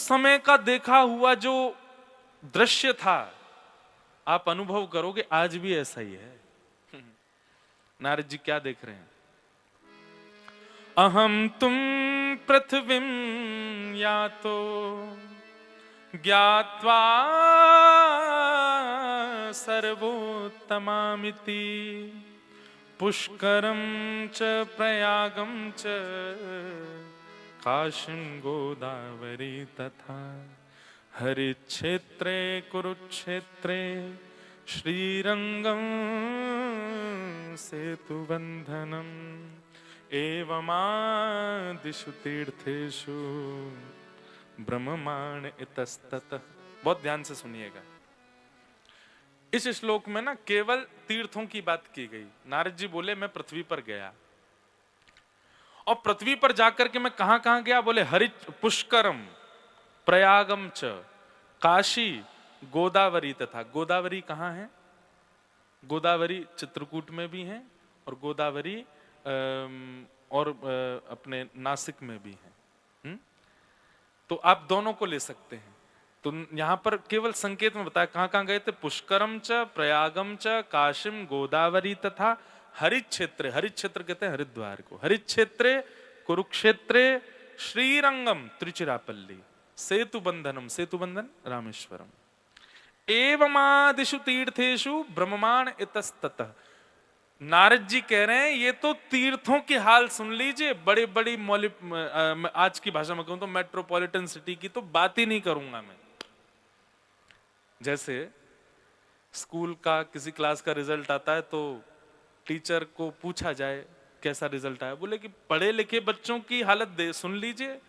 समय का देखा हुआ जो दृश्य था, आप अनुभव करोगे आज भी ऐसा ही है। नारद जी क्या देख रहे हैं? अहम तुम पृथ्वीं यातो ज्ञात्वा सर्वोत्तमामिति पुष्करं च प्रयागं च काशीं गोदावरी तथा हरिक्षेत्रे कुरुक्षेत्रे श्रीरंगं सेतुबंधनम् एवमादिषु तीर्थेषु ब्रह्ममाण इतस्ततः। बहुत ध्यान से सुनिएगा, इस श्लोक में ना केवल तीर्थों की बात की गई। नारद जी बोले मैं पृथ्वी पर गया, और पृथ्वी पर जाकर के मैं कहां कहां गया? बोले हरि पुष्करम प्रयागम च काशी गोदावरी तथा। गोदावरी कहां है? गोदावरी चित्रकूट में भी है, और गोदावरी और अपने नासिक में भी है। तो आप दोनों को ले सकते हैं। तो यहां पर केवल संकेत में बताया कहां कहां गए थे। पुष्करम च प्रयागम च काशीम गोदावरी तथा हरिक्षेत्र। हरिक्षेत्र कहते हैं हरिद्वार को। हरिक्षेत्रे कुरुक्षेत्रे श्रीरंगम त्रिचिरापल्ली सेतुबंधनम। सेतुबंधन रामेश्वरम। एवमादिषु तीर्थेषु ब्रह्ममाण इतस्ततः। नारद जी कह रहे हैं ये तो तीर्थों की हाल सुन लीजिए। बड़े बड़ी आज की भाषा में कहूं तो मेट्रोपॉलिटन सिटी की तो बात ही नहीं करूंगा मैं। जैसे स्कूल का किसी क्लास का रिजल्ट आता है तो टीचर को पूछा जाए कैसा रिजल्ट आया, बोले कि पढ़े लिखे बच्चों की हालत सुन लीजिए,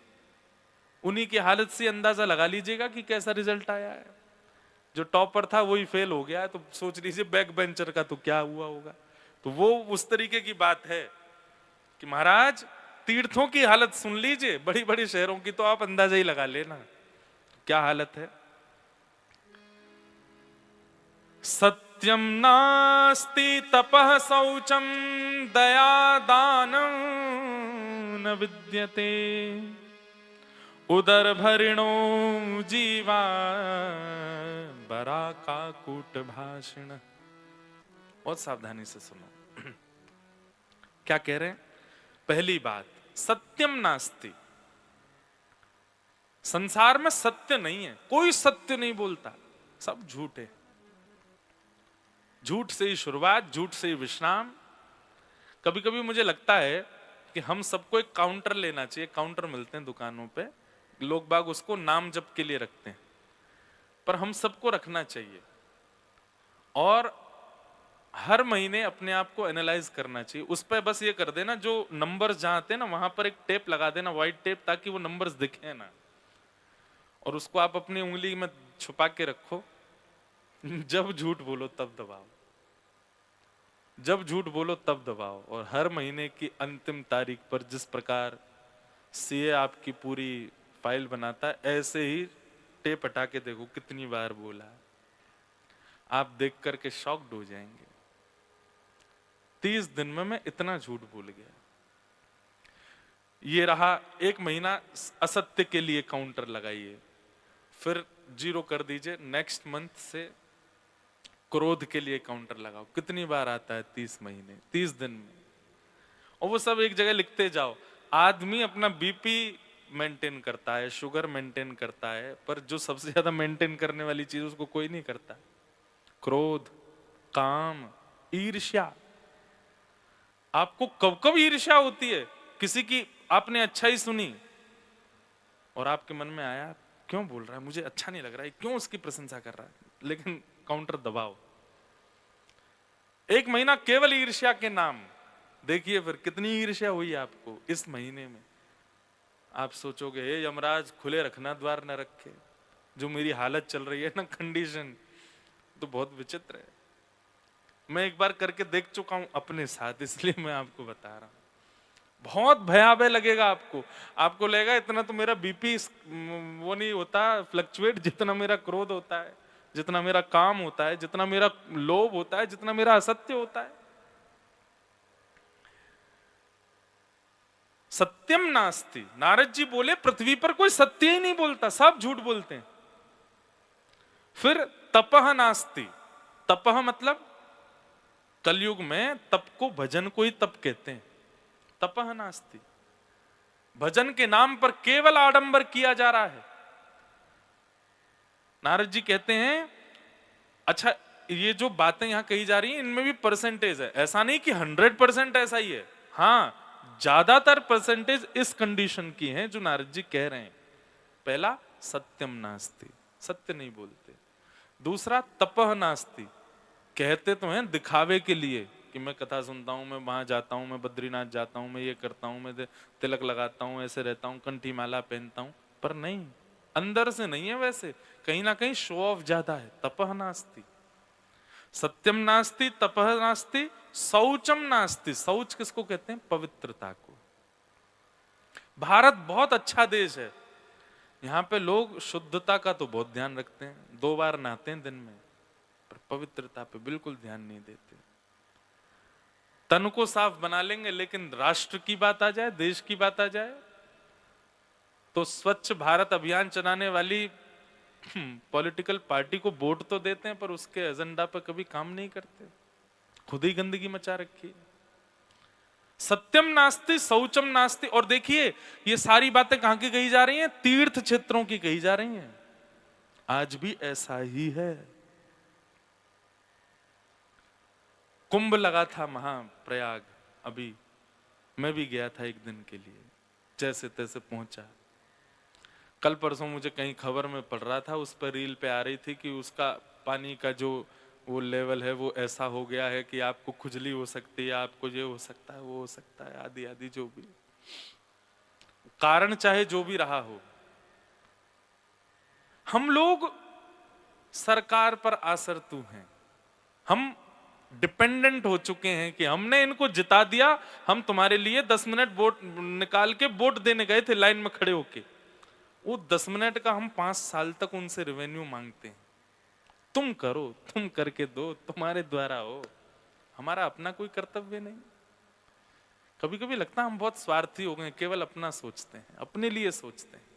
उन्हीं की हालत से अंदाजा लगा लीजिएगा कि कैसा रिजल्ट आया है। जो टॉपर था वही फेल हो गया है, तो सोच लीजिए बैक बेंचर का तो क्या हुआ होगा। तो वो उस तरीके की बात है कि महाराज तीर्थों की हालत सुन लीजिए, बड़ी बड़ी शहरों की तो आप अंदाजा ही लगा लेना क्या हालत है। सत्यम नास्ति तपः शौचम दया दानं न विद्यते उदर भरिणो जीवा बरा काकूट भाषण। बहुत सावधानी से सुनो क्या कह रहे हैं। पहली बात, सत्यम नास्ति। संसार में सत्य नहीं है, कोई सत्य नहीं बोलता, सब झूठ है। झूठ से ही शुरुआत, झूठ से ही विश्राम। कभी कभी मुझे लगता है कि हम सबको एक काउंटर लेना चाहिए। काउंटर मिलते हैं दुकानों पे, लोग बाग उसको नाम जप के लिए रखते हैं, पर हम सबको रखना चाहिए। और हर महीने अपने आप को एनालाइज करना चाहिए। उस पर बस ये कर देना, जो नंबर्स जहां आते हैं ना वहां पर एक टेप लगा देना, व्हाइट टेप, ताकि वो नंबर्स दिखे ना, और उसको आप अपनी उंगली में छुपा के रखो। जब झूठ बोलो तब दबाओ, जब झूठ बोलो तब दबाओ। और हर महीने की अंतिम तारीख पर जिस प्रकार सीए आपकी पूरी फाइल बनाता है, ऐसे ही टेप हटा के देखो कितनी बार बोला। आप देख करके शॉक्ड हो जाएंगे। 30 दिन में मैं इतना झूठ भूल गया। ये रहा एक महीना। असत्य के लिए काउंटर लगाइए, फिर 0 कर दीजिए। नेक्स्ट मंथ से क्रोध के लिए काउंटर लगाओ। कितनी बार आता है? 30 महीने, 30 दिन में। और वो सब एक जगह लिखते जाओ। आदमी अपना बीपी मेंटेन करता है, शुगर मेंटेन करता है, पर जो सबसे ज्यादा मेंटेन करने वाली चीज उसको कोई नहीं करता। क्रोध, काम, ईर्ष्या। आपको कब कब ईर्ष्या होती है? किसी की आपने अच्छाई सुनी और आपके मन में आया क्यों बोल रहा है, मुझे अच्छा नहीं लग रहा है, क्यों उसकी प्रशंसा कर रहा है, लेकिन काउंटर दबाओ। एक महीना केवल ईर्ष्या के नाम, देखिए फिर कितनी ईर्ष्या हुई आपको इस महीने में। आप सोचोगे हे यमराज खुले रखना, द्वार न रखे। जो मेरी हालत चल रही है ना, कंडीशन तो बहुत विचित्र है। मैं एक बार करके देख चुका हूं अपने साथ, इसलिए मैं आपको बता रहा हूं। बहुत भयावह लगेगा आपको। आपको लगेगा इतना तो मेरा बीपी वो नहीं होता फ्लक्चुएट जितना मेरा क्रोध होता है, जितना मेरा काम होता है, जितना मेरा लोभ होता है, जितना मेरा असत्य होता है। सत्यम नास्ति। नारद जी बोले पृथ्वी पर कोई सत्य ही नहीं बोलता, सब झूठ बोलते हैं। फिर तपह नास्ति। तपह मतलब कलयुग में तप को, भजन को ही तप कहते हैं। तपह नास्ति, भजन के नाम पर केवल आडंबर किया जा रहा है। नारद जी कहते हैं अच्छा ये जो बातें यहां कही जा रही हैं इनमें भी परसेंटेज है, ऐसा नहीं कि 100% ऐसा ही है। हाँ, ज्यादातर परसेंटेज इस कंडीशन की है जो नारद जी कह रहे हैं। पहला सत्यम नास्ति, सत्य नहीं बोलते। दूसरा तपह नास्ति, कहते तो हैं दिखावे के लिए कि मैं कथा सुनता हूं, मैं वहां जाता हूं, मैं बद्रीनाथ जाता हूं, मैं ये करता हूं, मैं तिलक लगाता हूं, ऐसे रहता हूं, कंठी माला पहनता हूं, पर नहीं, अंदर से नहीं है वैसे, कहीं ना कहीं शो ऑफ ज्यादा है। तपह नास्ति, सत्यम नास्ति, तपह नास्ति, शौचम नास्ति। शौच किसको कहते हैं? पवित्रता को। भारत बहुत अच्छा देश है, यहाँ पे लोग शुद्धता का तो बहुत ध्यान रखते हैं, 2 बार नहाते हैं दिन में, पर पवित्रता पे बिल्कुल ध्यान नहीं देते। तन को साफ बना लेंगे, लेकिन राष्ट्र की बात आ जाए, देश की बात आ जाए, तो स्वच्छ भारत अभियान चलाने वाली पॉलिटिकल पार्टी को वोट तो देते हैं, पर उसके एजेंडा पर कभी काम नहीं करते, खुद ही गंदगी मचा रखी है। सत्यम नास्ति, शौचम नास्ति। और देखिए ये सारी बातें कहां की कही जा रही हैं? तीर्थ क्षेत्रों की कही जा रही हैं। आज भी ऐसा ही है। कुंभ लगा था महाप्रयाग, अभी मैं भी गया था एक दिन के लिए, जैसे तैसे पहुंचा। कल परसों मुझे कहीं खबर में पढ़ रहा था, उस पर रील पे आ रही थी कि उसका पानी का जो वो लेवल है वो ऐसा हो गया है कि आपको खुजली हो सकती है, आपको ये हो सकता है, वो हो सकता है, आदि आदि, जो भी कारण चाहे जो भी रहा हो। हम लोग सरकार पर आसरतू हैं, हम डिपेंडेंट हो चुके हैं कि हमने इनको जिता दिया, हम तुम्हारे लिए 10 मिनट वोट निकाल के वोट देने गए थे लाइन में खड़े होके, वो 10 मिनट का हम 5 साल तक उनसे रेवेन्यू मांगते हैं। तुम करो, तुम करके दो, तुम्हारे द्वारा हो, हमारा अपना कोई कर्तव्य नहीं। कभी कभी लगता है हम बहुत स्वार्थी हो गए, केवल अपना सोचते हैं, अपने लिए सोचते हैं।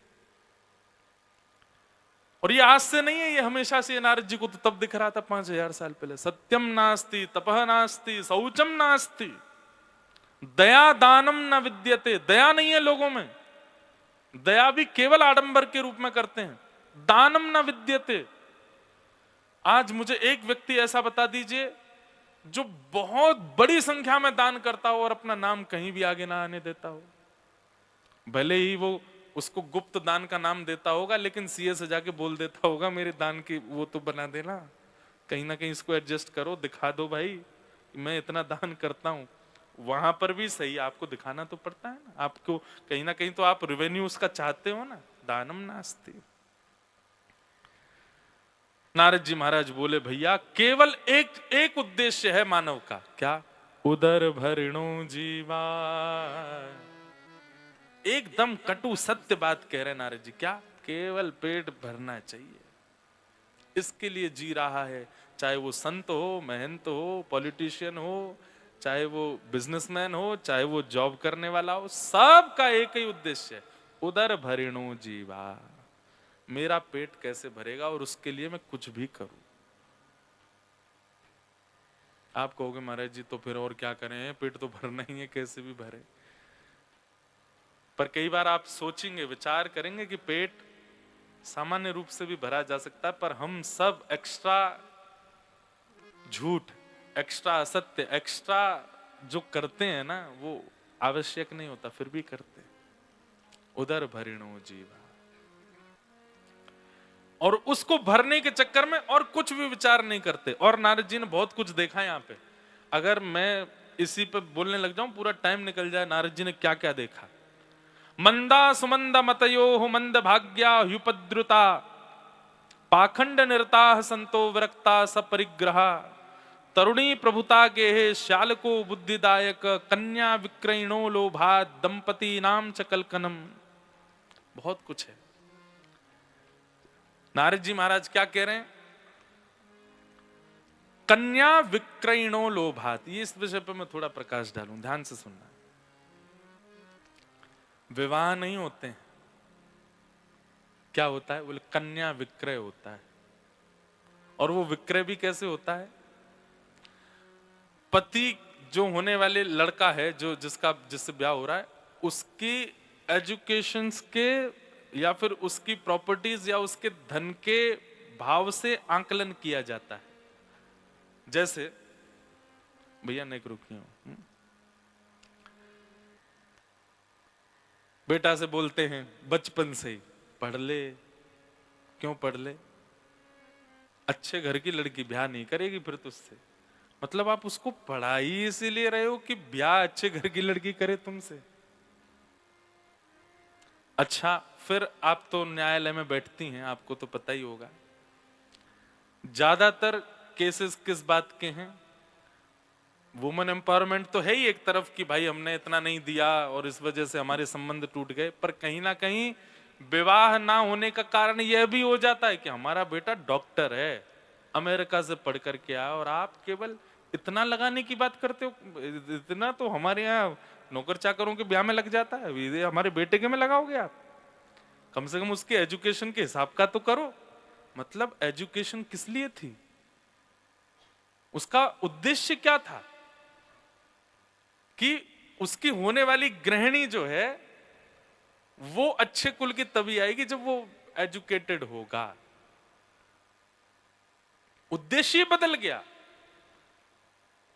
और ये आज से नहीं है, ये हमेशा से। नारद जी को तो तब दिख रहा था 5000 साल पहले। सत्यम नास्ति, तपह नास्ति, शौचम नास्ति, दया दानम न विद्यते। दया नहीं है लोगों में, दया भी केवल आडंबर के रूप में करते हैं। दानम न विद्यते। आज मुझे एक व्यक्ति ऐसा बता दीजिए जो बहुत बड़ी संख्या में दान करता हो और अपना नाम कहीं भी आगे ना आने देता हो। भले ही वो उसको गुप्त दान का नाम देता होगा, लेकिन सीए से जाके बोल देता होगा मेरे दान की वो तो बना देना, कहीं ना कहीं इसको एडजस्ट करो, दिखा दो भाई मैं इतना दान करता हूं। वहां पर भी सही आपको दिखाना तो पड़ता है ना, आपको कहीं ना कहीं तो आप रेवेन्यू उसका चाहते हो ना। दानम नास्ति। नारद जी महाराज बोले भैया केवल एक उद्देश्य है मानव का, क्या? उदर भरणो जीवा। एकदम कटु सत्य बात कह रहे नारद जी। क्या? केवल पेट भरना चाहिए, इसके लिए जी रहा है। चाहे वो संत हो, महंत हो, पॉलिटिशियन हो, चाहे वो बिजनेसमैन हो, चाहे वो जॉब करने वाला हो, सबका एक ही उद्देश्य है, उदर भरणो जीवा। मेरा पेट कैसे भरेगा और उसके लिए मैं कुछ भी करूं। आप कहोगे महाराज जी तो फिर और क्या करें, पेट तो भरना ही है, कैसे भी भरे। पर कई बार आप सोचेंगे, विचार करेंगे कि पेट सामान्य रूप से भी भरा जा सकता है, पर हम सब एक्स्ट्रा झूठ, एक्स्ट्रा असत्य, एक्स्ट्रा जो करते हैं ना, वो आवश्यक नहीं होता, फिर भी करते हैं। उदर भरिणो जीवा। और उसको भरने के चक्कर में और कुछ भी विचार नहीं करते। और नारद जी ने बहुत कुछ देखा यहाँ पे, अगर मैं इसी पे बोलने लग जाऊं पूरा टाइम निकल जाए। नारद जी ने क्या क्या देखा। मंदा सुमंद मतयो मंद भाग्या ह्युपद्रुता, पाखंड निरता संतो विरक्ता सपरिग्रहा, तरुणी प्रभुता गेहे श्यालको बुद्धिदायक, कन्या विक्रयणो लोभा दंपति नाम च कलकनम। बहुत कुछ है। नारद जी महाराज क्या कह रहे हैं? कन्या विक्रयणो लोभात। ये इस विषय पर मैं थोड़ा प्रकाश डालूं, ध्यान से सुनना। विवाह नहीं होते हैं। क्या होता है? बोले कन्या विक्रय होता है। और वो विक्रय भी कैसे होता है? पति जो होने वाले लड़का है, जो जिससे ब्याह हो रहा है, उसकी एजुकेशंस के या फिर उसकी प्रॉपर्टीज या उसके धन के भाव से आंकलन किया जाता है। जैसे भैया नहीं रुकी हूं, बेटा से बोलते हैं बचपन से ही पढ़ ले। क्यों पढ़ ले? अच्छे घर की लड़की ब्याह नहीं करेगी फिर तुझसे। मतलब आप उसको पढ़ाई इसीलिए रहे हो कि ब्याह अच्छे घर की लड़की करे तुमसे। अच्छा, फिर आप तो न्यायालय में बैठती हैं, आपको तो पता ही होगा ज्यादातर केसेस किस बात के हैं? वुमेन एम्पावरमेंट तो है ही एक तरफ कि भाई हमने इतना नहीं दिया और इस वजह से हमारे संबंध टूट गए, पर कहीं ना कहीं विवाह ना होने का कारण यह भी हो जाता है कि हमारा बेटा डॉक्टर है, अमेरिका से पढ़ करके आया, और आप केवल इतना लगाने की बात करते हो। इतना तो हमारे यहाँ नौकर चाकरों के ब्याह में लग जाता है, ये हमारे बेटे के में लगाओगे आप? कम से कम उसके एजुकेशन के हिसाब का तो करो। मतलब एजुकेशन किस लिए थी? उसका उद्देश्य क्या था? कि उसकी होने वाली गृहिणी जो है वो अच्छे कुल की तभी आएगी जब वो एजुकेटेड होगा। उद्देश्य बदल गया,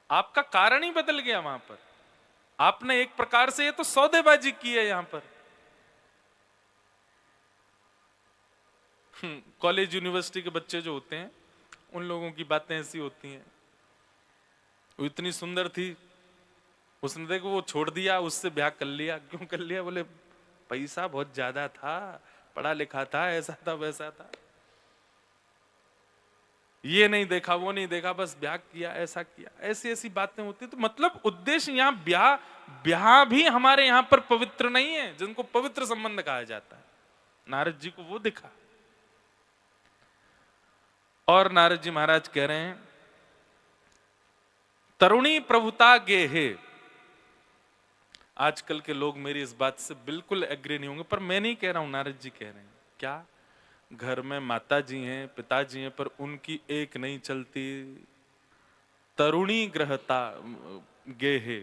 आपका कारण ही बदल गया। वहां पर आपने एक प्रकार से ये तो सौदेबाजी की है। यहां पर कॉलेज यूनिवर्सिटी के बच्चे जो होते हैं उन लोगों की बातें ऐसी होती हैं। वो इतनी सुंदर थी, उसने देखो वो छोड़ दिया, उससे ब्याह कर लिया। क्यों कर लिया? बोले पैसा बहुत ज्यादा था, पढ़ा लिखा था, ऐसा था वैसा था, ये नहीं देखा वो नहीं देखा, बस ब्याह किया, ऐसा किया। ऐसी ऐसी बातें होती। तो मतलब उद्देश्य यहाँ ब्याह भी हमारे यहाँ पर पवित्र नहीं है, जिनको पवित्र संबंध कहा जाता है। नारद जी को वो दिखा, और नारद जी महाराज कह रहे हैं तरुणी प्रभुता गेहे। आजकल के लोग मेरी इस बात से बिल्कुल एग्री नहीं होंगे, पर मैं नहीं कह रहा हूं, नारद जी कह रहे हैं। क्या? घर में माता जी हैं, पिताजी हैं, पर उनकी एक नहीं चलती। तरुणी ग्रहता गेहे,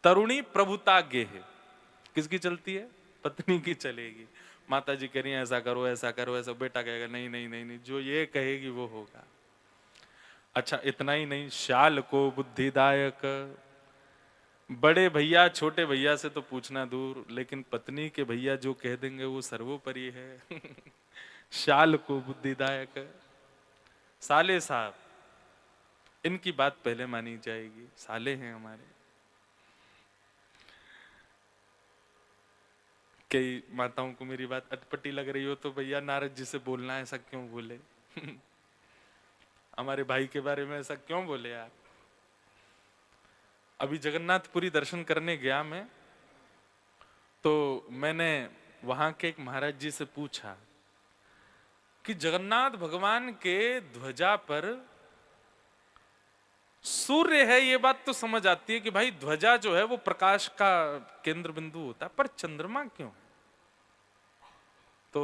तरुणी प्रभुता गेहे। किसकी चलती है? पत्नी की चलेगी। माता जी कह रही है ऐसा करो ऐसा करो ऐसा, बेटा कहेगा नहीं नहीं नहीं नहीं, जो ये कहेगी वो होगा। अच्छा, इतना ही नहीं, शाल को बुद्धिदायक। बड़े भैया छोटे भैया से तो पूछना दूर, लेकिन पत्नी के भैया जो कह देंगे वो सर्वोपरि है। शाल को बुद्धिदायक। साले साहब, इनकी बात पहले मानी जाएगी, साले हैं हमारे। कई माताओं को मेरी बात अटपटी लग रही हो तो भैया नारद जी से बोलना ऐसा क्यों बोले? हमारे भाई के बारे में ऐसा क्यों बोले आप? अभी जगन्नाथपुरी दर्शन करने गया मैं, तो मैंने वहां के एक महाराज जी से पूछा कि जगन्नाथ भगवान के ध्वजा पर सूर्य है, ये बात तो समझ आती है कि भाई ध्वजा जो है वो प्रकाश का केंद्र बिंदु होता है, पर चंद्रमा क्यों? तो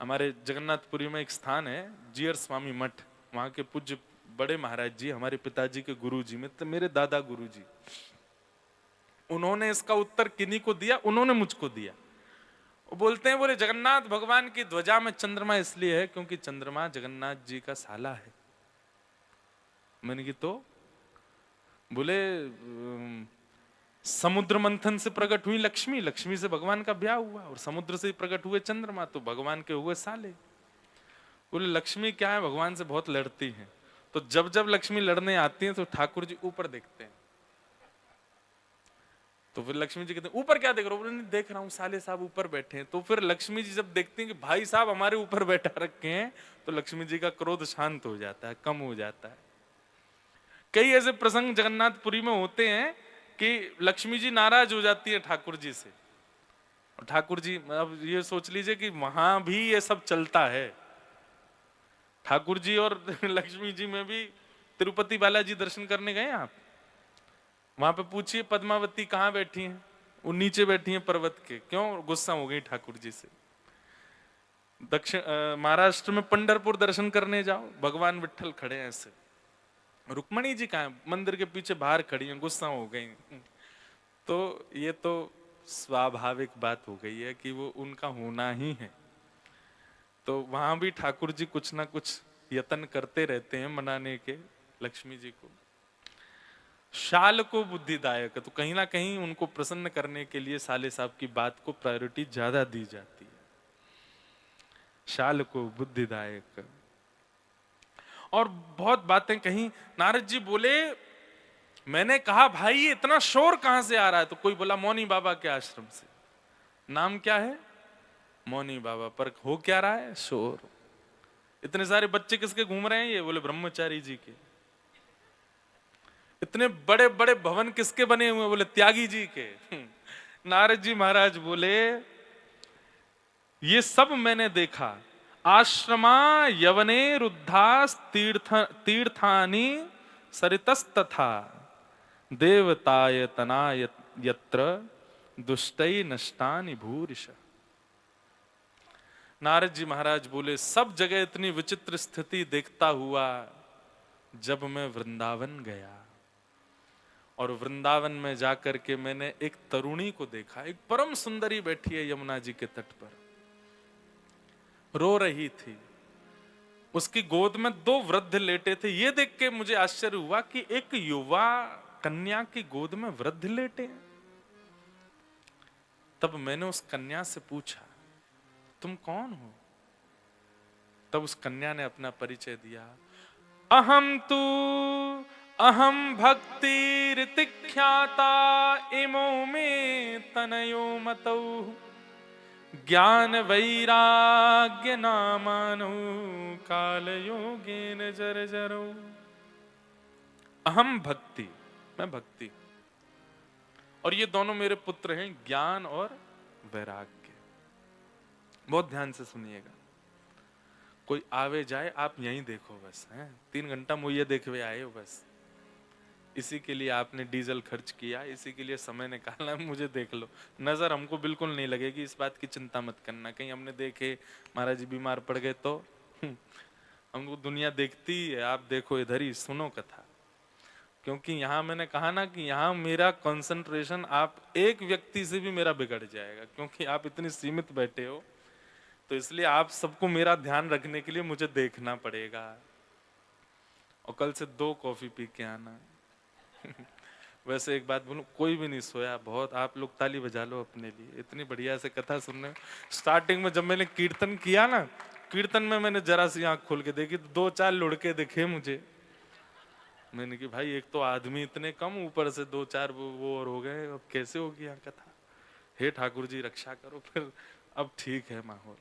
हमारे जगन्नाथपुरी में एक स्थान है जीयर स्वामी मठ, वहां के पूज्य बड़े महाराज जी, हमारे पिताजी के गुरु जी में तो मेरे दादा गुरु जी, उन्होंने इसका उत्तर किन्हीं को दिया, उन्होंने मुझको दिया। वो बोलते हैं, बोले जगन्नाथ भगवान की ध्वजा में चंद्रमा इसलिए है क्योंकि चंद्रमा जगन्नाथ जी का साला है। मैंने की तो बोले समुद्र मंथन से प्रकट हुई लक्ष्मी, लक्ष्मी से भगवान का ब्याह हुआ, और समुद्र से प्रकट हुए चंद्रमा, तो भगवान के हुए साले। बोले लक्ष्मी क्या है, भगवान से बहुत लड़ती हैं, तो जब जब लक्ष्मी लड़ने आती हैं तो ठाकुर जी ऊपर देखते हैं। तो फिर लक्ष्मी जी कहते हैं ऊपर क्या देख रहे हो? बोले नहीं देख रहा हूँ साले साहब ऊपर बैठे हैं। तो फिर लक्ष्मी जी जब देखती हैं कि भाई साहब हमारे ऊपर बैठा रखे हैं, तो लक्ष्मी जी का क्रोध शांत हो जाता है, कम हो जाता है। कई ऐसे प्रसंग जगन्नाथपुरी में होते हैं कि लक्ष्मी जी नाराज हो जाती है ठाकुर जी से, और ठाकुर जी, अब ये सोच लीजिए कि वहां भी ये सब चलता है। ठाकुर जी और लक्ष्मी जी में भी, तिरुपति बालाजी दर्शन करने गए आप, वहां पे पूछिए पद्मावती कहाँ बैठी हैं, वो नीचे बैठी हैं पर्वत के, क्यों गुस्सा हो गई ठाकुर जी से। दक्षिण महाराष्ट्र में पंढरपुर दर्शन करने जाओ, भगवान विट्ठल खड़े हैं ऐसे, रुक्मणी जी कहाँ है, मंदिर के पीछे बाहर खड़ी हैं, गुस्सा हो गई। तो ये तो स्वाभाविक बात हो गई है कि वो उनका होना ही है। तो वहां भी ठाकुर जी कुछ ना कुछ यत्न करते रहते हैं मनाने के लक्ष्मी जी को। शाल को बुद्धिदायक, तो कहीं ना कहीं उनको प्रसन्न करने के लिए साले साहब की बात को प्रायोरिटी ज्यादा दी जाती है। शाल को बुद्धिदायक। और बहुत बातें कही। नारद जी बोले, मैंने कहा भाई ये इतना शोर कहां से आ रहा है? तो कोई बोला मौनी बाबा के आश्रम से। नाम क्या है? मौनी बाबा। पर हो क्या रहा है? शोर। इतने सारे बच्चे किसके घूम रहे हैं? ये बोले ब्रह्मचारी जी के। इतने बड़े बड़े भवन किसके बने हुए? बोले त्यागी जी के। नारद जी महाराज बोले, ये सब मैंने देखा। आश्रमा यवने रुद्धास तीर्थानि सरितस्तथा देवतायतना यत्र दुष्टै नष्टानि भूरिश। नारद जी महाराज बोले, सब जगह इतनी विचित्र स्थिति देखता हुआ जब मैं वृंदावन गया, और वृंदावन में जाकर के मैंने एक तरुणी को देखा, एक परम सुंदरी बैठी है यमुना जी के तट पर, रो रही थी। उसकी गोद में 2 वृद्ध लेटे थे। ये देख के मुझे आश्चर्य हुआ कि एक युवा कन्या की गोद में वृद्ध लेटे हैं। तब मैंने उस कन्या से पूछा, तुम कौन हो? तब उस कन्या ने अपना परिचय दिया। अहम भक्ति ऋतिख्याता इमो में तनयो मतौ ज्ञान वैराग्य नामानो काल योगेन जर्जरो। अहम भक्ति, मैं भक्ति, और ये दोनों मेरे पुत्र हैं, ज्ञान और वैराग्य। बहुत ध्यान से सुनिएगा। कोई आवे जाए आप यहीं देखो बस, हैं 3 घंटा मुझे देखवे आए हो बस। इसी के लिए आपने डीजल खर्च किया, इसी के लिए समय निकालना, मुझे देख लो। नजर हमको बिल्कुल नहीं लगेगी, इस बात की चिंता मत करना। कहीं हमने देखे महाराज जी बीमार पड़ गए तो हमको दुनिया देखती है। आप देखो इधर ही सुनो कथा, क्योंकि यहाँ मैंने कहा ना कि यहाँ मेरा कंसंट्रेशन आप एक व्यक्ति से भी मेरा बिगड़ जाएगा, क्योंकि आप इतनी सीमित बैठे हो। तो इसलिए आप सबको मेरा ध्यान रखने के लिए मुझे देखना पड़ेगा। और कल से 2 कॉफी पी के आना। वैसे एक बात बोलूं, कोई भी नहीं सोया। बहुत आप लोग ताली बजा लो अपने लिए, इतनी बढ़िया से कथा सुनने। स्टार्टिंग में जब मैंने कीर्तन किया ना, कीर्तन में मैंने जरा सी आंख खोल के देखी तो 2-4 लुढ़के दिखे मुझे। मैंने कि भाई एक तो आदमी इतने कम, ऊपर से 2-4 वो और हो गए, अब कैसे होगी यहाँ कथा? हे ठाकुर जी रक्षा करो। फिर अब ठीक है माहौल।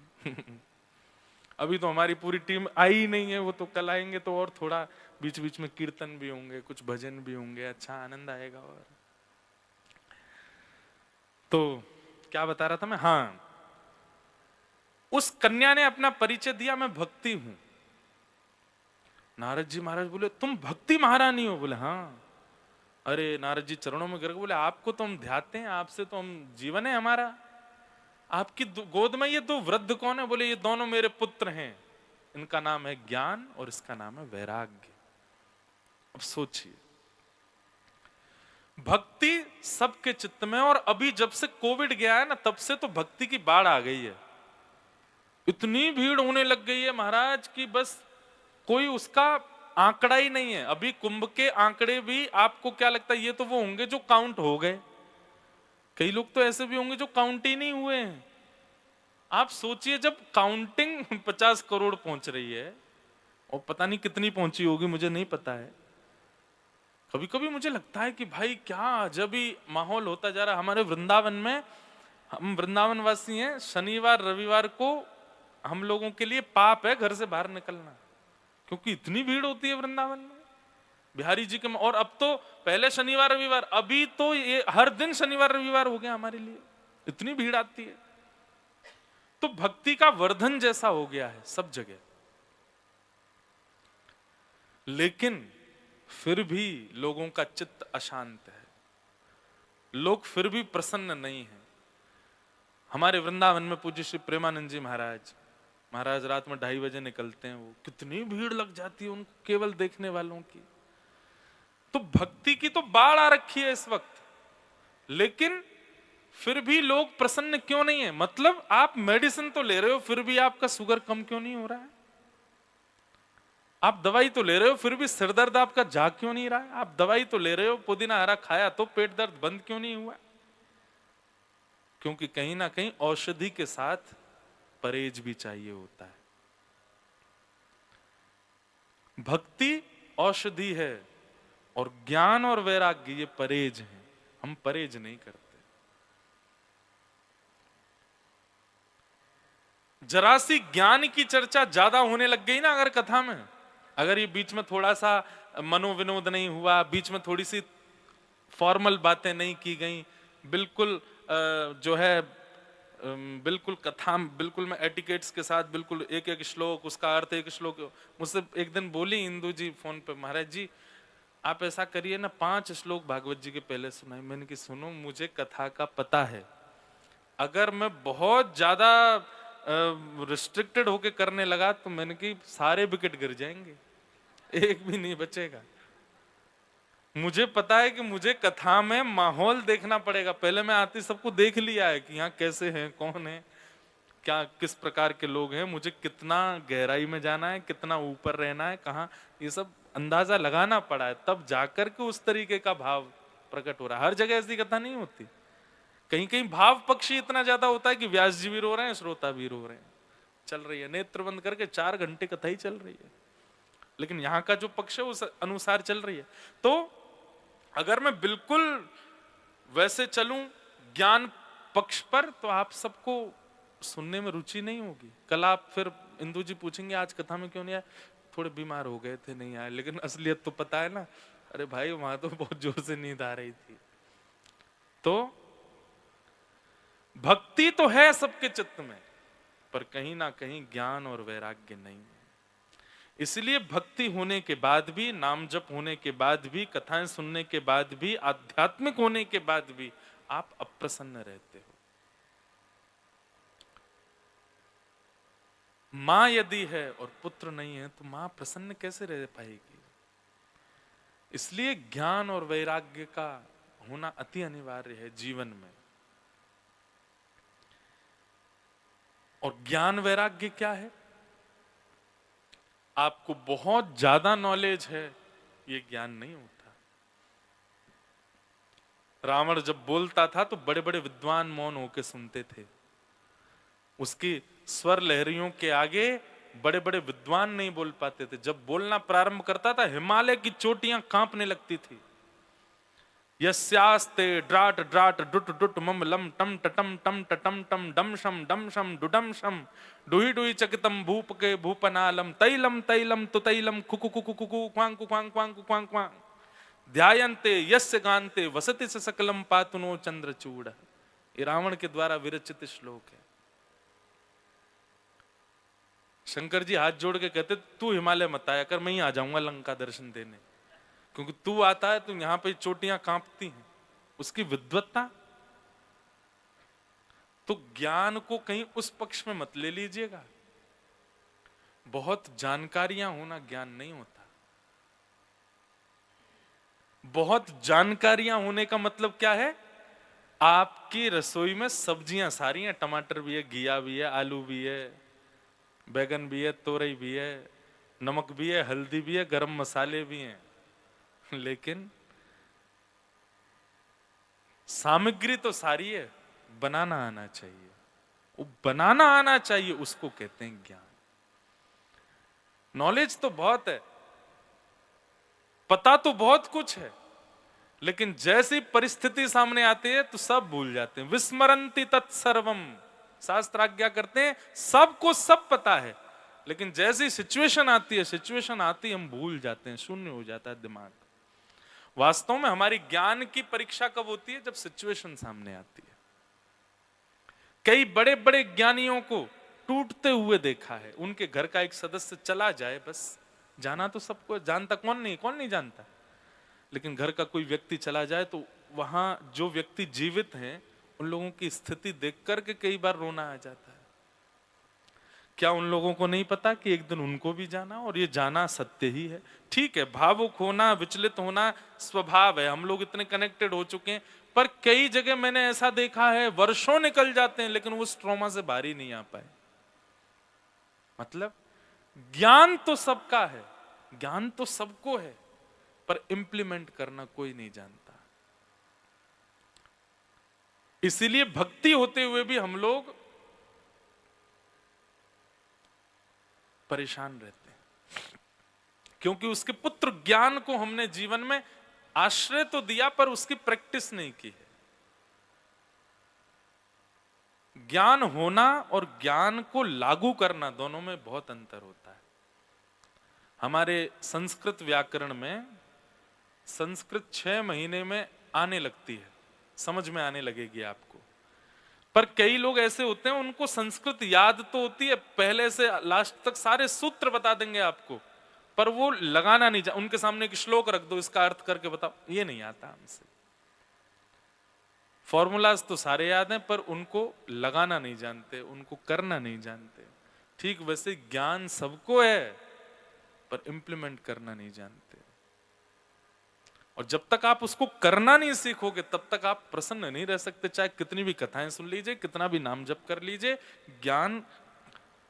अभी तो हमारी पूरी टीम आई ही नहीं है, वो तो कल आएंगे तो और थोड़ा बीच बीच में कीर्तन भी होंगे, कुछ भजन भी होंगे, अच्छा आनंद आएगा। और तो क्या बता रहा था मैं? हाँ, उस कन्या ने अपना परिचय दिया, मैं भक्ति हूं। नारद जी महाराज बोले, तुम भक्ति महारानी हो? बोले हाँ। अरे नारद जी चरणों में गिर, बोले आपको तो हम ध्याते हैं, आपसे तो हम जीवन है हमारा। आपकी गोद में ये 2 वृद्ध कौन है? बोले ये दोनों मेरे पुत्र हैं, इनका नाम है ज्ञान और इसका नाम है वैराग्य। अब सोचिए, भक्ति सबके चित्त में। और अभी जब से कोविड गया है ना, तब से तो भक्ति की बाढ़ आ गई है। इतनी भीड़ होने लग गई है महाराज कि बस कोई उसका आंकड़ा ही नहीं है। अभी कुंभ के आंकड़े भी आपको क्या लगता है, ये तो वो होंगे जो काउंट हो गए। कई लोग तो ऐसे भी होंगे जो काउंट ही नहीं हुए हैं। आप सोचिए, जब काउंटिंग 50 करोड़ पहुंच रही है, और पता नहीं कितनी पहुंची होगी, मुझे नहीं पता है। कभी कभी मुझे लगता है कि भाई क्या अजब ही माहौल होता जा रहा है हमारे वृंदावन में। हम वृंदावन वासी हैं, शनिवार रविवार को हम लोगों के लिए पाप है घर से बाहर निकलना, क्योंकि इतनी भीड़ होती है वृंदावन में बिहारी जी के। और अब तो पहले शनिवार रविवार, अभी तो ये हर दिन शनिवार रविवार हो गया हमारे लिए, इतनी भीड़ आती है। तो भक्ति का वर्धन जैसा हो गया है सब जगह। लेकिन फिर भी लोगों का चित्त अशांत है। लोग फिर भी प्रसन्न नहीं हैं। हमारे वृंदावन में पूज्य श्री प्रेमानंद जी महाराज रात में 2:30 बजे निकलते हैं, वो कितनी भीड़ लग जाती है उनको केवल देखने वालों की। तो भक्ति की तो बाढ़ आ रखी है इस वक्त, लेकिन फिर भी लोग प्रसन्न क्यों नहीं है? मतलब आप मेडिसिन तो ले रहे हो, फिर भी आपका शुगर कम क्यों नहीं हो रहा है? आप दवाई तो ले रहे हो, फिर भी सिर दर्द आपका जा क्यों नहीं रहा है? आप दवाई तो ले रहे हो, पुदीना हरा खाया तो पेट दर्द बंद क्यों नहीं हुआ? क्योंकि कहीं ना कहीं औषधि के साथ परहेज भी चाहिए होता है। भक्ति औषधि है और ज्ञान और वैराग्य ये परहेज है। हम परहेज नहीं करते। जरा सी ज्ञान की चर्चा ज्यादा होने लग गई ना अगर कथा में, अगर ये बीच में थोड़ा सा मनोविनोद नहीं हुआ, बीच में थोड़ी सी फॉर्मल बातें नहीं की गई, बिल्कुल जो है बिल्कुल कथा, बिल्कुल मैं एटिकेट्स के साथ बिल्कुल एक एक श्लोक, उसका अर्थ एक श्लोक। मुझसे एक दिन बोली इंदू जी फोन पे, महाराज जी आप ऐसा करिए ना 5 श्लोक भागवत जी के पहले सुनाए। मैंने कि सुनो, मुझे कथा का पता है, अगर मैं बहुत ज्यादा रिस्ट्रिक्टेड होके करने लगा तो मैंने कि सारे विकेट गिर जाएंगे, एक भी नहीं बचेगा। मुझे पता है कि मुझे कथा में माहौल देखना पड़ेगा। पहले मैं आती सबको देख लिया है कि यहाँ कैसे हैं, कौन है, क्या किस प्रकार के लोग हैं, मुझे कितना गहराई में जाना है, कितना ऊपर रहना है, कहाँ, ये सब अंदाजा लगाना पड़ा है, तब जाकर के उस तरीके का भाव प्रकट हो रहा है। हर जगह ऐसी कथा नहीं होती। कहीं कहीं भाव पक्षी इतना ज्यादा होता है कि व्यास जी भी रो रहे हैं, श्रोता भी रो रहे हैं, चल रही है नेत्र बंद करके 4 घंटे कथा ही चल रही है, लेकिन यहाँ का जो पक्ष है उस अनुसार चल रही है। तो अगर मैं बिल्कुल वैसे चलूं ज्ञान पक्ष पर, तो आप सबको सुनने में रुचि नहीं होगी। कल आप फिर इंदू जी पूछेंगे आज कथा में क्यों नहीं आए, थोड़े बीमार हो गए थे नहीं आए, लेकिन असलियत तो पता है ना, अरे भाई वहां तो बहुत जोर से नींद आ रही थी। तो भक्ति तो है सबके चित्त में, पर कहीं ना कहीं ज्ञान और वैराग्य नहीं है। इसलिए भक्ति होने के बाद भी, नाम जप होने के बाद भी, कथाएं सुनने के बाद भी, आध्यात्मिक होने के बाद भी आप अप्रसन्न रहते हो। मां यदि है और पुत्र नहीं है तो मां प्रसन्न कैसे रह पाएगी? इसलिए ज्ञान और वैराग्य का होना अति अनिवार्य है जीवन में। और ज्ञान वैराग्य क्या है? आपको बहुत ज्यादा नॉलेज है ये ज्ञान नहीं होता। रावण जब बोलता था तो बड़े बड़े विद्वान मौन होकर सुनते थे, उसकी स्वर लहरियों के आगे बड़े बड़े विद्वान नहीं बोल पाते थे। जब बोलना प्रारंभ करता था हिमालय की चोटियां कांपने लगती थी। यस्यास्ते ड्राट ड्राट डुट डुट मम लम टम टटम टम टटम टम डम शम डुडम शम डुही डुही चकितम भूप के भूपनालम तैलम तैलम तुतैलम कुकु कुकु कुकु क्वांग क्वांग क्वांग क्वांग क्वांग ध्यायन्ते यस्य गान्ते वसति स सकलम पातुनो चंद्रचूड़। ये रावण के द्वारा विरचित श्लोक है। शंकर जी हाथ जोड़ के कहते तू हिमालय मत आया कर, मैं ही आ जाऊंगा लंका दर्शन देने, क्योंकि तू आता है तो यहां पे चोटियां कांपती हैं। उसकी विद्वत्ता। तो ज्ञान को कहीं उस पक्ष में मत ले लीजिएगा। बहुत जानकारियां होना ज्ञान नहीं होता। बहुत जानकारियां होने का मतलब क्या है? आपकी रसोई में सब्जियां सारी हैं, टमाटर भी है, घिया भी है, आलू भी है, बैगन भी है, तोरई भी है, नमक भी है, हल्दी भी है, गरम मसाले भी हैं, लेकिन सामग्री तो सारी है, बनाना आना चाहिए। वो बनाना आना चाहिए, उसको कहते हैं ज्ञान। नॉलेज तो बहुत है, पता तो बहुत कुछ है, लेकिन जैसी परिस्थिति सामने आती है तो सब भूल जाते हैं। विस्मरन्ति तत्सर्वम, शास्त्र आज्ञा करते हैं सबको सब पता है, लेकिन जैसी सिचुएशन आती है, हम भूल जाते हैं, शून्य हो जाता है दिमाग। वास्तव में हमारी ज्ञान की परीक्षा कब होती है? जब सिचुएशन सामने आती है। कई बड़े बड़े ज्ञानियों को टूटते हुए देखा है। उनके घर का एक सदस्य चला जाए, बस जाना तो सबको जानता, कौन नहीं जानता, लेकिन घर का कोई व्यक्ति चला जाए तो वहां जो व्यक्ति जीवित हैं उन लोगों की स्थिति देख करके कई बार रोना आ जाता है। क्या उन लोगों को नहीं पता कि एक दिन उनको भी जाना, और ये जाना सत्य ही है। ठीक है, भावुक होना, विचलित होना स्वभाव है, हम लोग इतने कनेक्टेड हो चुके हैं, पर कई जगह मैंने ऐसा देखा है वर्षों निकल जाते हैं लेकिन वो उस ट्रॉमा से बाहर ही नहीं आ पाए। मतलब ज्ञान तो सबका है, ज्ञान तो सबको है, पर इंप्लीमेंट करना कोई नहीं जानता। इसीलिए भक्ति होते हुए भी हम लोग परेशान रहते हैं, क्योंकि उसके पुत्र ज्ञान को हमने जीवन में आश्रय तो दिया पर उसकी प्रैक्टिस नहीं की है। ज्ञान होना और ज्ञान को लागू करना दोनों में बहुत अंतर होता है। हमारे संस्कृत व्याकरण में संस्कृत 6 महीने में आने लगती है, समझ में आने लगेगी आपको। पर कई लोग ऐसे होते हैं उनको संस्कृत याद तो होती है, पहले से लास्ट तक सारे सूत्र बता देंगे आपको, पर वो लगाना नहीं जा, उनके सामने एक श्लोक रख दो, इसका अर्थ करके बताओ, ये नहीं आता हमसे। फॉर्मूलाज तो सारे याद हैं पर उनको लगाना नहीं जानते, उनको करना नहीं जानते। ठीक वैसे ज्ञान सबको है पर इंप्लीमेंट करना नहीं जानते। और जब तक आप उसको करना नहीं सीखोगे तब तक आप प्रसन्न नहीं रह सकते, चाहे कितनी भी कथाएं सुन लीजिए, कितना भी नाम जप कर लीजिए, ज्ञान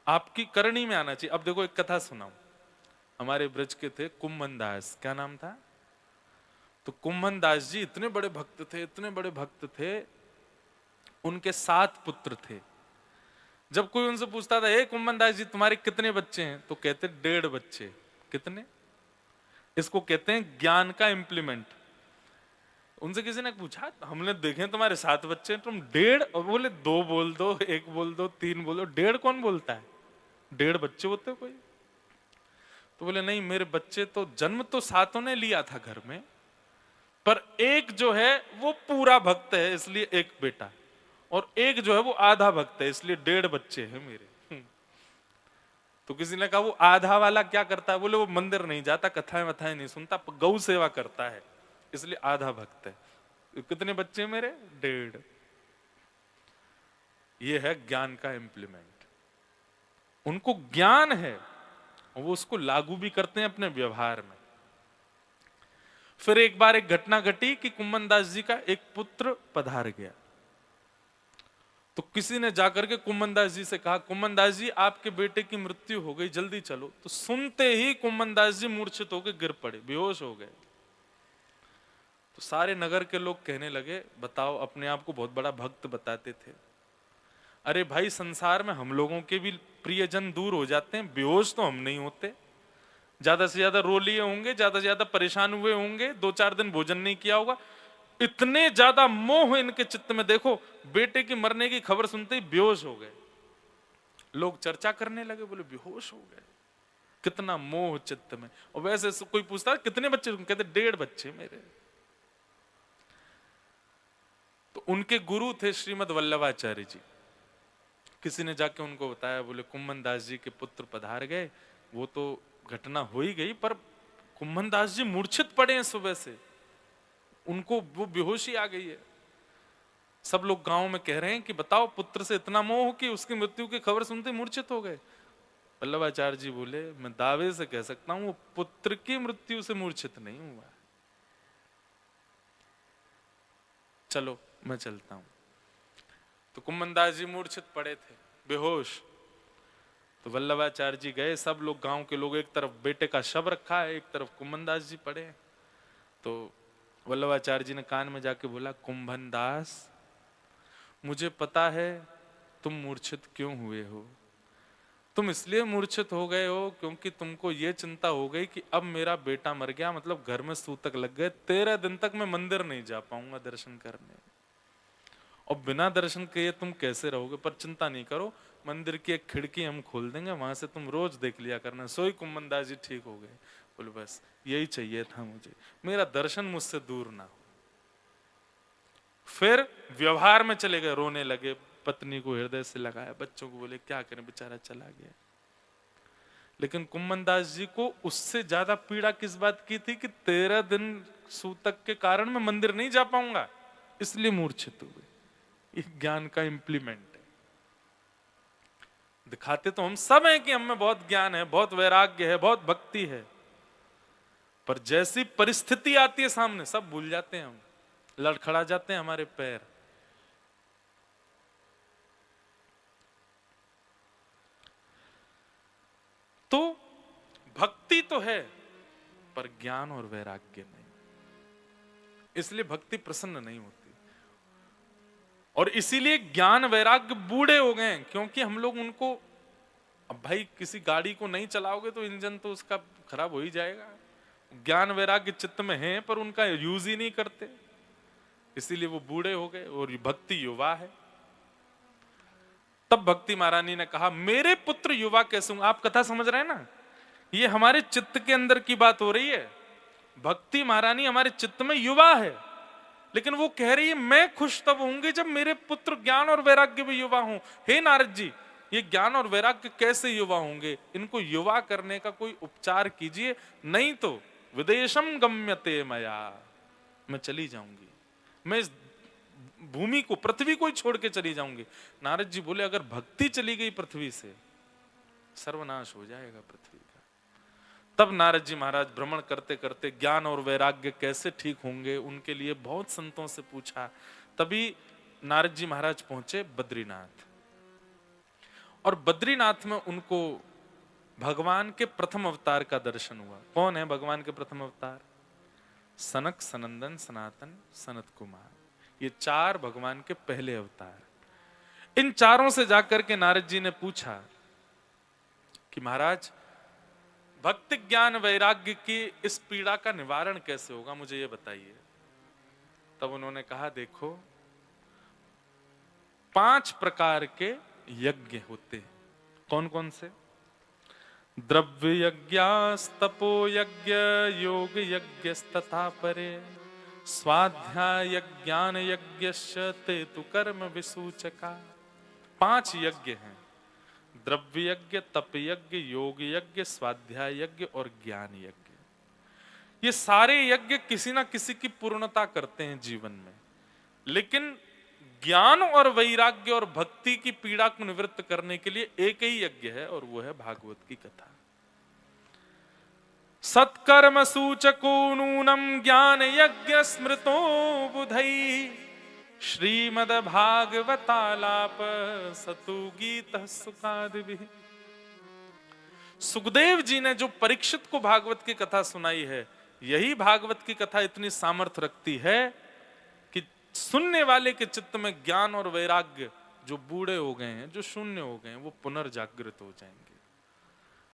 आपकी करनी में आना चाहिए। अब देखो एक कथा सुनाऊं, हमारे ब्रज के थे कुम्भन दास, क्या नाम था? तो कुम्भन दास जी इतने बड़े भक्त थे, इतने बड़े भक्त थे, उनके 7 पुत्र थे। जब कोई उनसे पूछता था, हे कुम्भन दास जी तुम्हारे कितने बच्चे हैं, तो कहते 1.5 बच्चे। कितने? इसको कहते हैं ज्ञान का इंप्लीमेंट। उनसे किसी ने पूछा, हमने देखे तुम्हारे 7 बच्चे, तुम 1.5? और बोले 2 बोल दो, 1 बोल दो, 3 बोल दो, 1.5 कौन बोलता है? 1.5 बच्चे होते कोई? तो बोले नहीं, मेरे बच्चे तो जन्म तो 7 ने लिया था घर में, पर एक जो है वो पूरा भक्त है इसलिए 1 बेटा, और एक जो है वो आधा भक्त है इसलिए 1.5 बच्चे हैं मेरे। तो किसी ने कहा वो आधा वाला क्या करता है? बोले वो मंदिर नहीं जाता, कथाएं वथाएं नहीं सुनता, गौ सेवा करता है इसलिए आधा भक्त है। कितने बच्चे मेरे? 1.5। ये है ज्ञान का इंप्लीमेंट। उनको ज्ञान है, वो उसको लागू भी करते हैं अपने व्यवहार में। फिर एक बार एक घटना घटी कि कुम्भन दास जी का एक पुत्र पधार गया। तो किसी ने जाकर के कुम्भन दास जी से कहा, कुम्भन दास जी आपके बेटे की मृत्यु हो गई, जल्दी चलो। तो सुनते ही कुम्भन दास जी मूर्छित होकर गिर पड़े, बेहोश हो गए। तो सारे नगर के लोग कहने लगे, बताओ, अपने आप को बहुत बड़ा भक्त बताते थे, अरे भाई संसार में हम लोगों के भी प्रियजन दूर हो जाते हैं, बेहोश तो हम नहीं होते। ज्यादा से ज्यादा रो लिए होंगे, ज्यादा से ज्यादा परेशान हुए होंगे, 2-4 दिन भोजन नहीं किया होगा, इतने ज्यादा मोह इनके चित्त में। देखो बेटे की मरने की खबर सुनते ही बेहोश हो गए। लोग चर्चा करने लगे, बोले बेहोश हो गए, कितना मोह चित्त में। और वैसे कोई पूछता कितने बच्चे, कहते 1.5 बच्चे मेरे। तो उनके गुरु थे श्रीमद वल्लभाचार्य जी। किसी ने जाके उनको बताया, बोले कुम्भन दास जी के पुत्र पधार गए। वो तो घटना हो ही गई, पर कुम्भन दास जी मूर्छित पड़े हैं सुबह से, उनको वो बेहोशी आ गई है। सब लोग गांव में कह रहे हैं कि बताओ, पुत्र से इतना मोह कि उसकी मृत्यु की खबर सुनते मूर्छित हो गए। वल्लभाचार्य जी बोले, मैं दावे से कह सकता हूं वो पुत्र की मृत्यु से मूर्छित नहीं हुआ। चलो मैं चलता हूं। तो कुम्भन दास जी मूर्छित पड़े थे, बेहोश। तो वल्लभाचार्य जी गए, सब लोग, गांव के लोग, एक तरफ बेटे का शव रखा है, एक तरफ कुम्भन दास जी पड़े हैं। तो वल्लभाचार्य जी ने कान में जाके बोला, कुम्भन दास, मुझे पता है तुम मूर्छित क्यों हुए हो। तुम इसलिए मूर्छित हो गए हो क्योंकि तुमको ये चिंता हो गई कि अब मेरा बेटा मर गया, मतलब घर में सूतक लग गए, 13 दिन तक मैं मंदिर नहीं जा पाऊंगा दर्शन करने, और बिना दर्शन किए तुम कैसे रहोगे। पर चिंता नहीं करो, मंदिर की एक खिड़की हम खोल देंगे, वहां से तुम रोज देख लिया करना। सोई कुम्भन दास जी ठीक हो गए। बोले बस यही चाहिए था मुझे, मेरा दर्शन मुझसे दूर ना हो। फिर व्यवहार में चले गए, रोने लगे, पत्नी को हृदय से लगाया, बच्चों को बोले क्या करें, बेचारा चला गया। लेकिन कुम्भन दास जी को उससे ज्यादा पीड़ा किस बात की थी कि 13 दिन सूतक के कारण मैं मंदिर नहीं जा पाऊंगा। इसलिए मूर्छित हुए। ये ज्ञान का इंप्लीमेंट है। दिखाते तो हम सब हैं कि हमें बहुत ज्ञान है, बहुत वैराग्य है, बहुत भक्ति है, पर जैसी परिस्थिति आती है सामने सब भूल जाते हैं, हम लड़खड़ा जाते हैं हमारे पैर। तो भक्ति तो है पर ज्ञान और वैराग्य नहीं, इसलिए भक्ति प्रसन्न नहीं होती। और इसीलिए ज्ञान वैराग्य बूढ़े हो गए, क्योंकि हम लोग उनको, अब भाई किसी गाड़ी को नहीं चलाओगे तो इंजन तो उसका खराब हो ही जाएगा। ज्ञान वैराग्य चित्त में है पर उनका यूज ही नहीं करते, इसीलिए वो बूढ़े हो गए। और भक्ति युवा है। तब भक्ति महारानी ने कहा मेरे पुत्र युवा कैसे होंगे। आप कथा समझ रहे हैं ना, ये हमारे चित्त के अंदर की बात हो रही है। भक्ति महारानी हमारे चित्त में युवा है, लेकिन वो कह रही है मैं खुश तब होंगे जब मेरे पुत्र ज्ञान और वैराग्य में युवा हों। हे नारद जी, ये ज्ञान और वैराग्य कैसे युवा होंगे? इनको युवा करने का कोई उपचार कीजिए, नहीं तो विदेशम गम्यते मया, मैं चली जाऊंगी, मैं इस भूमि को, पृथ्वी को ही छोड़ के चली जाऊंगी। नारद जी बोले अगर भक्ति चली गई पृथ्वी से, सर्वनाश हो जाएगा पृथ्वी का। तब नारद जी महाराज भ्रमण करते करते ज्ञान और वैराग्य कैसे ठीक होंगे उनके लिए बहुत संतों से पूछा। तभी नारद जी महाराज पहुंचे बद्रीनाथ, और बद्रीनाथ में उनको भगवान के प्रथम अवतार का दर्शन हुआ। कौन है भगवान के प्रथम अवतार? सनक, सनंदन, सनातन, सनत कुमार, ये चार भगवान के पहले अवतार। इन चारों से जाकर के नारद जी ने पूछा कि महाराज भक्ति ज्ञान वैराग्य की इस पीड़ा का निवारण कैसे होगा, मुझे ये बताइए। तब उन्होंने कहा देखो 5 प्रकार के यज्ञ होते हैं। कौन कौन से? द्रव्य यज्ञस्तपो यज्ञ, योग यज्ञस्तथा परे, स्वाध्याय ज्ञान यज्ञश्च ते तु कर्म विसूचका। 5 यज्ञ हैं, द्रव्य यज्ञ, तप यज्ञ, योग यज्ञ, स्वाध्याय यज्ञ और ज्ञान यज्ञ। ये सारे यज्ञ किसी ना किसी की पूर्णता करते हैं जीवन में, लेकिन ज्ञान और वैराग्य और भक्ति की पीड़ा को निवृत्त करने के लिए एक ही यज्ञ है, और वो है भागवत की कथा। सत्कर्म सूचको नूनम ज्ञान यज्ञ स्मृतो बुधई, श्रीमद भागवतालाप सतु गीत सुखादिभिः। सुखदेव जी ने जो परीक्षित को भागवत की कथा सुनाई है, यही भागवत की कथा इतनी सामर्थ्य रखती है कि सुनने वाले के चित्त में ज्ञान और वैराग्य जो बूढ़े हो गए हैं, जो शून्य हो गए हैं, वो पुनर्जागृत हो जाएंगे।